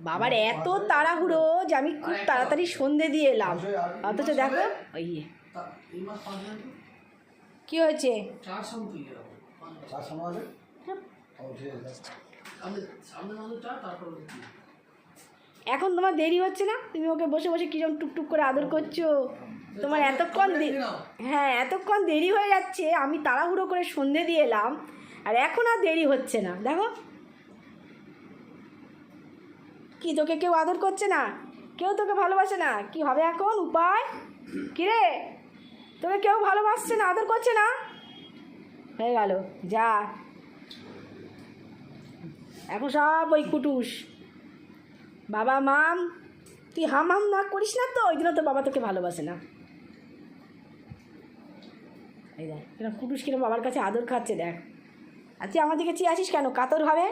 বাবার এত তাড়াহুড়ো যে আমি খুব তাড়াতাড়ি সন্ধে দিয়ে এলাম, অথচ দেখো ওই কি হয়েছে। এখন তোমার দেরি হচ্ছে না? তুমি ওকে বসে বসে কিরকম টুকটুক করে আদর করছো। তোমার এতক্ষণ হ্যাঁ এতক্ষণ দেরি হয়ে যাচ্ছে, আমি তাড়াহুড়ো করে সন্ধে দিয়ে এলাম আর এখন আর দেরি হচ্ছে না। দেখো কি তোকে কেউ আদর করছে না, কেউ তোকে ভালোবাসে না, কি হবে এখন উপায়? কিরে তোকে কেউ ভালোবাসছে না, আদর করছে না, হয়ে গেল যা। এখন সব ওই কুটুস বাবা মাম, তুই হাম হাম না করিস না তো ওই জন্য তোর বাবা তোকে ভালোবাসে না। এই দেখ কিরম কুটুস কিরম বাবার কাছে আদর খাচ্ছে দেখ। আর তুই আমার দিকে চেয়ে আসিস কেন কাতর ভাবে?